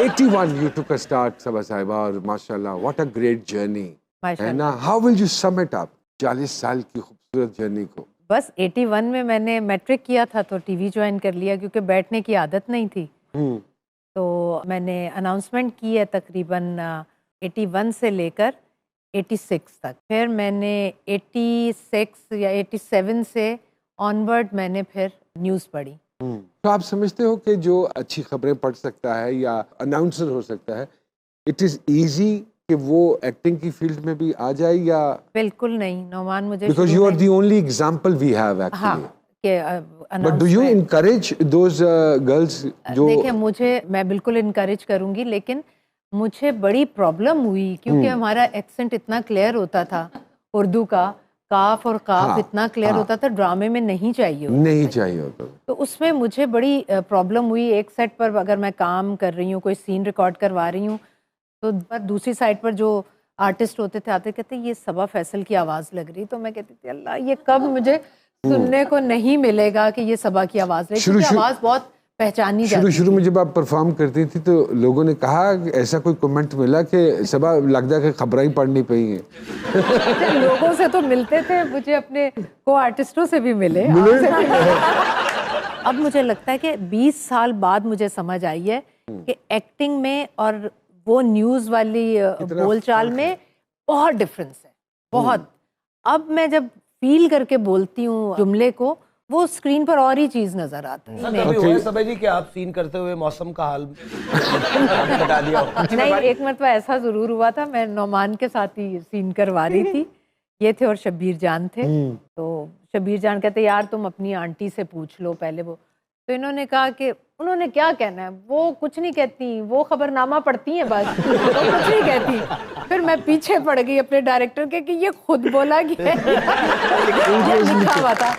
81 you took a start सबा साहिबा और माशाल्लाह what a great journey है ना. How will you sum it up 40 साल की खूबसूरत जर्नी को? बस 81 में मैंने मैट्रिक किया था तो टीवी ज्वाइन कर लिया क्योंकि बैठने की आदत नहीं थी. तो मैंने अनाउंसमेंट की है तकरीबन 81 से लेकर 86 तक. फिर मैंने 86 या 87 से ऑनवर्ड मैंने फिर न्यूज़ पढ़ी. तो आप समझते हो कि जो अच्छी खबरें पढ़ सकता है या अनाउंसर हो सकता है, इट इज इजी कि वो एक्टिंग की फील्ड में भी आ जाए या? बिल्कुल नहीं नौमान, मुझे because you are the only example we have actually. But do you encourage those girls जो? देखिए मैं बिल्कुल इनकरेज करूंगी, लेकिन मुझे बड़ी प्रॉब्लम हुई क्योंकि हमारा एक्सेंट इतना क्लियर होता था उर्दू का, काफ और काफ इतना क्लियर होता था, ड्रामे में नहीं चाहिए होता. तो उसमें मुझे बड़ी प्रॉब्लम हुई. एक सेट पर अगर मैं काम कर रही हूँ, कोई सीन रिकॉर्ड करवा रही हूँ, तो दूसरी साइड पर जो आर्टिस्ट होते थे आते कहते ये सबा फैसल की आवाज़ लग रही. तो मैं कहती थी अल्लाह ये कब मुझे सुनने को नहीं मिलेगा कि ये सबा की आवाज़ लगी, क्योंकि आवाज़ बहुत पहचानी जाती. शुरू में जब आप परफॉर्म करती थी तो लोगों ने कहा, ऐसा कोई कमेंट मिला कि सबा लगता है कि खबरें ही पढ़नी पड़ी हैं? लोगों से तो मिलते थे, मुझे अपने को आर्टिस्टों से भी मिले. अब मुझे लगता है कि 20 साल बाद मुझे समझ आई है कि एक्टिंग में और वो न्यूज़ वाली बोलचाल में बहुत डिफरेंस है, बहुत. अब मैं जब फील करके बोलती हूँ जुमले को, वो स्क्रीन पर और ही चीज नजर आता है. हुआ सबा जी कि आप सीन करते हुए मौसम का हाल बता दिया? नहीं, एक मरतबा ऐसा जरूर हुआ था. मैं नौमान के साथ ही सीन करवा रही थी, ये थे और शब्बीर जान थे. तो शब्बीर जान कहते यार तुम अपनी आंटी से पूछ लो पहले. वो तो इन्होंने कहा कि उन्होंने क्या कहना है, वो कुछ नहीं कहती, वो खबरनामा पढ़ती हैं बस, वो कुछ नहीं कहती. फिर मैं पीछे पड़ गई अपने डायरेक्टर के कि ये खुद बोला कि लिखा हुआ था.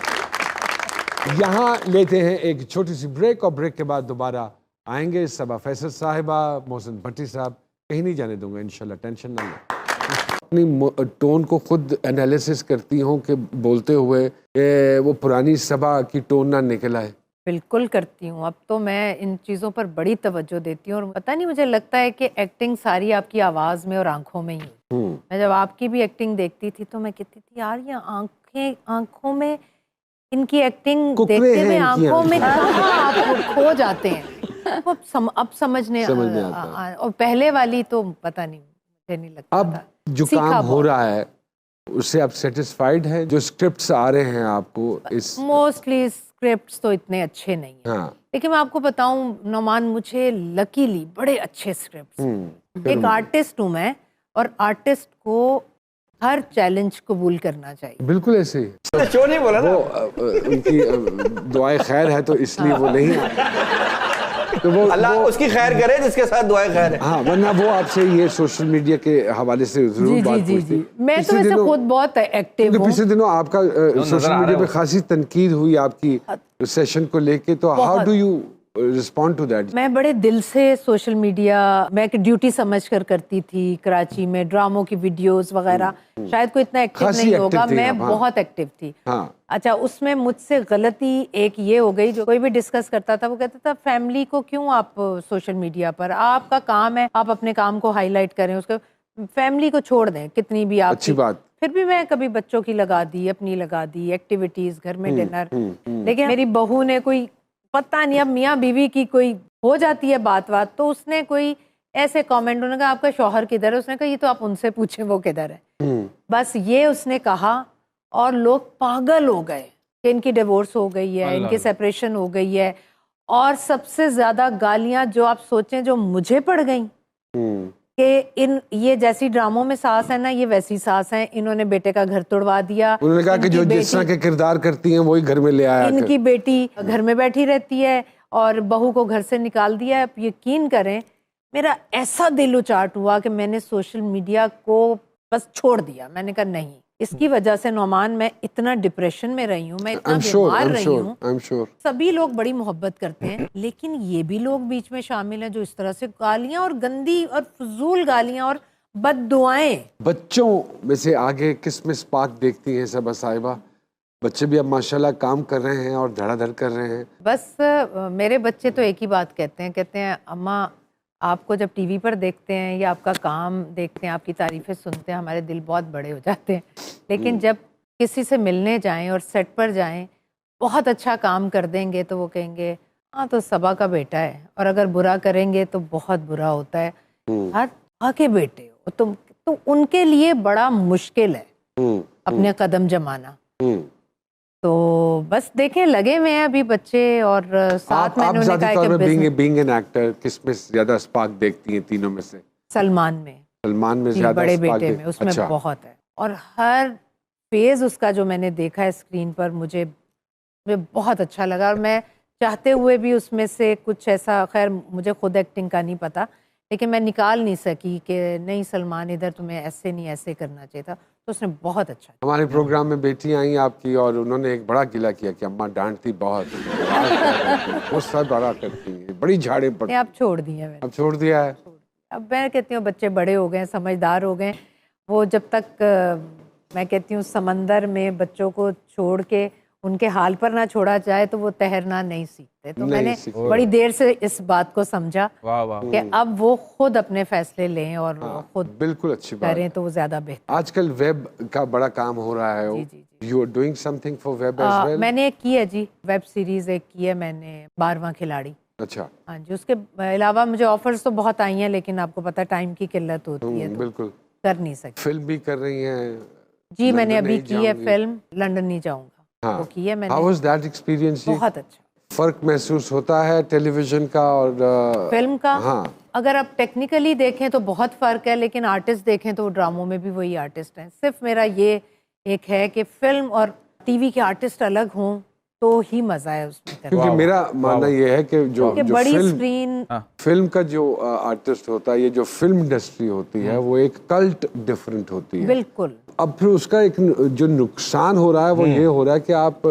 यहाँ लेते हैं एक छोटी सी ब्रेक और ब्रेक के बाद दोबारा आएंगे. सबा फैसल साहिबा, मोहसिन भट्टी साहब, कहीं नहीं जाने दूंगा इंशाल्लाह, टेंशन ना लो. अपनी टोन को खुद एनालिसिस करती हूँ कि बोलते हुए वो पुरानी सबा की टोन ना निकल आए. बिल्कुल करती हूँ. अब तो मैं इन चीज़ों पर बड़ी तवज्जो देती हूँ. और पता नहीं मुझे लगता है कि एक्टिंग सारी आपकी आवाज़ में और आंखों में ही. मैं जब आपकी भी एक्टिंग देखती थी तो मैं कहती थी यार ये आंखों में इनकी एक्टिंग देखते हुए आंखों में कहाँ आप खो जाते हैं. अब समझने और पहले वाली तो पता नहीं, मुझे नहीं लगता. अब जो काम हो रहा है उससे आप सेटिस्फाइड हैं? जो स्क्रिप्ट्स आ रहे हैं आपको, इस मोस्टली स्क्रिप्ट्स तो इतने अच्छे नहीं हैं. लेकिन मैं आपको बताऊं नौमान, मुझे लकीली बड़े अच्छे स्क्रिप्ट्स. एक आर्टिस्ट हूं मैं, और आर्टिस्ट को हर चैलेंज कबूल करना चाहिए. बिल्कुल ऐसे ही. क्यों नहीं बोला ना? उनकी दुआएं खैर है तो इसलिए वो नहीं. तो वो अल्लाह उसकी खैर करे जिसके साथ दुआएं खैर है. हाँ, वरना वो आपसे ये सोशल मीडिया के हवाले से जरूर बात पूछती. मैं तो वैसे खुद बहुत एक्टिव हूँ. पिछले दिनों आपका सोशल मीडिया पे खासी तनकीद हुई आपकी सेशन को लेके, तो how do you respond to that? मैं बड़े दिल से सोशल मीडिया मैं एक ड्यूटी समझकर करती थी. कराची में ड्रामों की वीडियोस वगैरह, शायद कोई इतना एक्टिव नहीं होगा, मैं बहुत एक्टिव थी. अच्छा, उसमें मुझसे गलती एक ये हो गई, जो कोई भी डिस्कस करता था वो कहता था फैमिली को क्यों आप सोशल मीडिया पर, आपका काम है आप अपने काम को हाईलाइट करें, उसको फैमिली को छोड़ दें. कितनी भी आप अच्छी बात. फिर भी मैं कभी बच्चों की लगा दी, अपनी लगा दी, एक्टिविटीज, घर में डिनर. लेकिन मेरी बहू ने कोई पता नहीं, अब मियाँ बीवी की कोई हो जाती है बात, तो उसने कोई ऐसे कमेंट, उन्होंने कहा आपका शौहर किधर है, उसने कहा ये तो आप उनसे पूछें वो किधर है. बस ये उसने कहा और लोग पागल हो गए कि इनकी डिवोर्स हो गई है, इनकी सेपरेशन हो गई है. और सबसे ज्यादा गालियां जो आप सोचें जो मुझे पड़ गई कि ये जैसी ड्रामों में सास है ना, ये वैसी सास है, इन्होंने बेटे का घर तोड़वा दिया. उन्होंने कहा कि जो जिस तरह के किरदार करती हैं वही घर में ले आया. इनकी बेटी घर में बैठी रहती है और बहू को घर से निकाल दिया. आप यकीन करें मेरा ऐसा दिल उचाट हुआ कि मैंने सोशल मीडिया को बस छोड़ दिया. मैंने कहा नहीं, इसकी वजह से नौमान मैं इतना डिप्रेशन में रही हूँ, मैं इतना बीमार रही हूँ. सभी लोग बड़ी मोहब्बत करते हैं, लेकिन ये भी लोग बीच में शामिल हैं जो इस तरह से गालियां और गंदी और फजूल गालियां और बद्दुआएं. बच्चों में से आगे किस में स्पार्क देखती हैं सबा साहिबा? बच्चे भी अब माशाल्लाह काम कर रहे हैं और धड़ाधड़ कर रहे हैं. बस मेरे बच्चे तो एक ही बात कहते हैं अम्मा आपको जब टीवी पर देखते हैं या आपका काम देखते हैं, आपकी तारीफें सुनते हैं, हमारे दिल बहुत बड़े हो जाते हैं। लेकिन जब किसी से मिलने जाएं और सेट पर जाएं, बहुत अच्छा काम कर देंगे तो वो कहेंगे हाँ तो सबा का बेटा है, और अगर बुरा करेंगे तो बहुत बुरा होता है, हाँ आके बेटे हो तुम। तो उनके लिए बड़ा मुश्किल है अपने कदम जमाना। तो बस देखें, लगे हुए हैं अभी बच्चे, और साथ में आप उन्होंने कहा कि बीइंग एन एक्टर किस में ज्यादा स्पार्क देखती हैं तीनों में से? सलमान में, सलमान में जी, ज्यादा बड़े spark बेटे में उसमें अच्छा। बहुत है, और हर फेज उसका जो मैंने देखा है स्क्रीन पर मुझे बहुत अच्छा लगा। और मैं चाहते हुए भी उसमें से कुछ ऐसा, खैर मुझे खुद एक्टिंग का नहीं पता, लेकिन मैं निकाल नहीं सकी कि नहीं सलमान इधर तुम्हें ऐसे नहीं ऐसे करना चाहिए था। तो उसने बहुत अच्छा। हमारे प्रोग्राम में बेटी आई आपकी और उन्होंने एक बड़ा गिला किया कि अम्मा डांटती बहुत, वो सब बड़ा करती है, बड़ी झाड़े पड़ती। अब छोड़ दिए मैंने, अब छोड़ दिया है। अब मैं कहती हूँ बच्चे बड़े हो गए, समझदार हो गए। वो जब तक मैं कहती हूँ समंदर में बच्चों को छोड़ के उनके हाल पर ना छोड़ा जाए तो वो तैरना नहीं सीखते। तो मैंने बड़ी देर से इस बात को समझा कि अब वो खुद अपने फैसले लें और खुद बिल्कुल अच्छी बात करें तो वो ज्यादा बेहतर। आजकल वेब का बड़ा काम हो रहा है। You are doing something for web as well? मैंने एक की है जी, वेब सीरीज एक की है मैंने, 12वां खिलाड़ी। अच्छा। हाँ जी, उसके अलावा मुझे ऑफर्स तो बहुत आई हैं, लेकिन आपको पता है टाइम की किल्लत होती है, तो बिल्कुल कर नहीं सकती। फिल्म भी कर रही हैं जी, मैंने अभी की है फिल्म लंदन नहीं जाऊंगा, वो की है मैंने। How was that experience? बहुत अच्छा। फर्क महसूस होता है टेलीविजन का और फिल्म का? हाँ, अगर आप टेक्निकली देखें तो बहुत फर्क है, लेकिन आर्टिस्ट देखें तो ड्रामों में भी वही आर्टिस्ट हैं। सिर्फ मेरा ये एक है कि फिल्म और टीवी के आर्टिस्ट अलग हों तो ही मजा है उसमें करने। क्योंकि मेरा मानना ये है कि जो बड़ी फिल्म स्क्रीन, फिल्म का जो आर्टिस्ट होता है, ये जो फिल्म इंडस्ट्री होती है वो एक कल्ट डिफरेंट होती है। बिल्कुल। अब फिर उसका एक जो नुकसान हो रहा है वो ये हो रहा है कि आप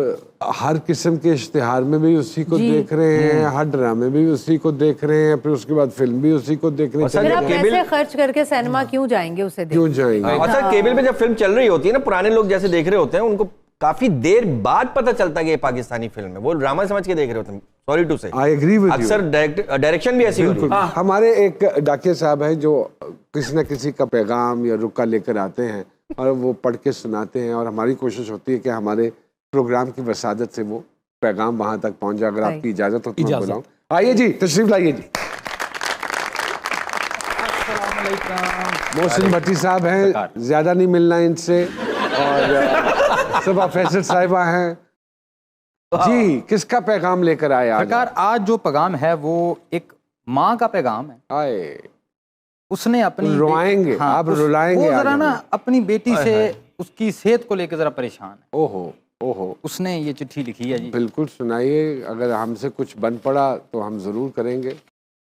हर किस्म के इश्तिहार में भी उसी को देख रहे हैं, हर ड्रामे में भी उसी को देख रहे हैं, फिर उसके बाद फिल्म भी उसी को देख रहे हैं। फिर आप पैसे खर्च करके सिनेमा क्यों जाएंगे उसे देखने? क्यों जाएंगे? और सर केबल पे जब फिल्म चल रही होती है ना, पुराने लोग जैसे देख रहे होते हैं, उनको काफी देर बाद पता चलता है कि ये पाकिस्तानी फिल्म है, वो ड्रामा समझ के देख रहे होते हैं। सॉरी टू से, आई एग्री विद यू। अक्सर डायरेक्शन भी ऐसी हो रही है। हमारे एक डाकिया साहब हैं जो किसी न किसी का पैगाम या रुका लेकर आते हैं और वो पढ़ के सुनाते हैं, और हमारी कोशिश होती है कि हमारे प्रोग्राम की वसादत से वो पैगाम वहां तक पहुंच जाए। अगर आपकी इजाजत हो तो मैं बुलाऊं। आइए जी, तशरीफ लाइए जी। मोहसिन भट्टी साहब हैं, ज्यादा नहीं मिलना इनसे, और सबा फैसल साहिबा हैं जी। किसका पैगाम लेकर आए आज? सरकार, आज जो पैगाम है वो एक माँ का पैगाम है। आए उसने अपनी रुलाएंगे, आप रुलाएंगे। वो जरा ना अपनी बेटी से उसकी सेहत को लेकर जरा परेशान है। ओहो ओहो, उसने ये चिट्ठी लिखी है जी। बिल्कुल सुनाइए, अगर हमसे कुछ बन पड़ा तो हम जरूर करेंगे।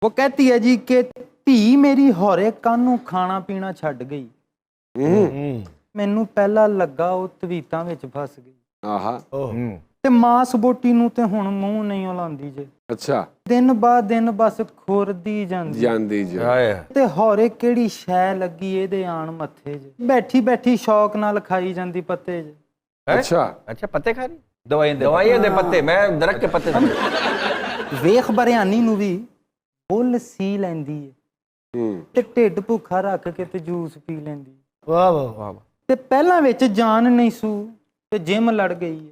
वो कहती है जी कि धी मेरी होरे कानू खाना पीना छड़ गई, मैनू पहला लगा ਉਹ ਤਵੀਤਾਂ ਵਿੱਚ ਫਸ ਗਈ। आहा, ਤੇ ਮਾਸ ਬੋਟੀ ਨੂੰ ਤੇ ਹੁਣ ਮੂੰਹ ਨਹੀਂ ਲਾਉਂਦੀ ਜੇ। अच्छा, ਦਿਨ ਬਾਅਦ ਦਿਨ ਬਸ ਖੁਰਦੀ ਜਾਂਦੀ जान दीजिए। ਤੇ ਹੋਰੇ ਕਿਹੜੀ ਸ਼ੈ ਲੱਗੀ ਇਹਦੇ ਆਣ ਮੱਥੇ 'ਚ। ਬੈਠੀ ਬੈਠੀ ਸ਼ੌਕ ਨਾਲ ਖਾਈ ਜਾਂਦੀ ਪੱਤੇ 'ਚ। अच्छा अच्छा, पत्ते खा रही, दवाइयां दे पत्ते, मैं दरख्त के पत्ते। ਵੇਖ ਬਰਿਆਨੀ ਨੂੰ ਵੀ ਫੁੱਲ ਸੀ ਲੈਂਦੀ ਏ ਤੇ ਢਿੱਡ ਭੁੱਖਾ ਰੱਖ ਕੇ ਤੇ ਜੂਸ ਪੀ ਲੈਂਦੀ। वाह वाह वाह। ਤੇ ਪਹਿਲਾਂ ਵਿੱਚ ਜਾਨ ਨਹੀਂ ਸੂ ਤੇ ਜਿਮ ਲੜ ਗਈ ਏ।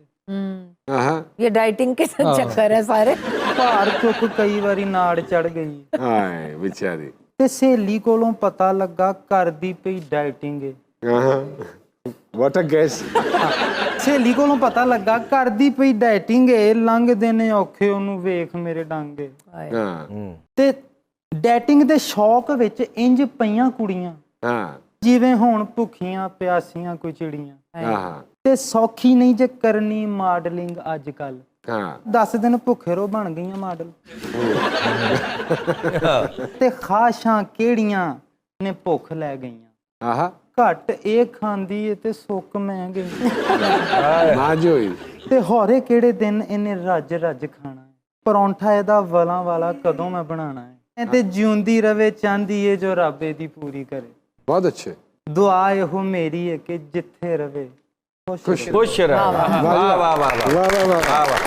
आहा, ये डाइटिंग के चक्कर है सारे। ਭਾਰ ਚੁੱਕ ਕਈ ਵਾਰੀ ਨਾੜ ਚੜ ਗਈ आए बेचारी। ਤੇ ਸਹੇਲੀ ਕੋਲੋਂ ਪਤਾ ਲੱਗਾ ਕਰਦੀ ਪਈ ਡਾਈਟਿੰਗ ਏ। आहा, what a guess। ਸਹੇਲੀ ਕੋਲੋਂ ਪਤਾ ਲੱਗਾ ਕਰਦੀ ਪਈ ਡਾਈਟਿੰਗ ਏ, ਲੰਘਦੇ ਨੇ ਔਖੇ ਉਹਨੂੰ ਵੇਖ ਮੇਰੇ ਡਾਂਗੇ। हाँ ਤੇ ਡਾਈਟਿੰਗ ਦੇ ਸ਼ੌਕ ਵਿੱਚ ਇੰਜ ਪਈਆਂ ਕੁੜੀਆਂ हाँ ਜਿਵੇਂ ਹੁਣ ਭੁੱਖੀਆਂ ਪਿਆਸੀਆਂ ਕੋਈ ਚਿੜੀਆਂ। हाँ ਤੇ ਸੌਖੀ ਨਹੀਂ ਜੇ ਕਰਨੀ ਮਾਡਲਿੰਗ ਅੱਜ ਕੱਲ। हाँ 10 ਦਿਨ ਭੁੱਖੇ ਰੋ ਬਣ ਗਈਆਂ ਮਾਡਲ। ਤੇ ਖਾਸ਼ਾਂ ਕਿਹੜੀਆਂ ਨੇ ਭੁੱਖ ਲੈ ਗਈਆਂ। आहा, ਘੱਟ ਇਹ ਖਾਂਦੀ ਏ ਤੇ ਸੁੱਕ ਮੈਂ ਗਈ। माजोई। ਤੇ ਹੋਰੇ ਕਿਹੜੇ ਦਿਨ ਇਹਨੇ ਰੱਜ ਰੱਜ ਖਾਣਾ। ਪਰੌਂਠਾ ਇਹਦਾ ਵਲਾਂ ਵਾਲਾ ਕਦੋਂ ਮੈਂ ਬਣਾਣਾ ਹੈ। ਤੇ ਜਿਉਂਦੀ ਰਵੇ ਚਾਂਦੀ ਏ ਜੋ ਰੱਬ ਦੀ ਪੂਰੀ ਕਰੇ। बहुत अच्छे। ਦੁਆ ਇਹੋ ਮੇਰੀ ਏ ਕਿ ਜਿੱਥੇ ਰਵੇ खुश खुश रहो। वाह वाह वाह वाह वाह वाह वाह। वाह वाह।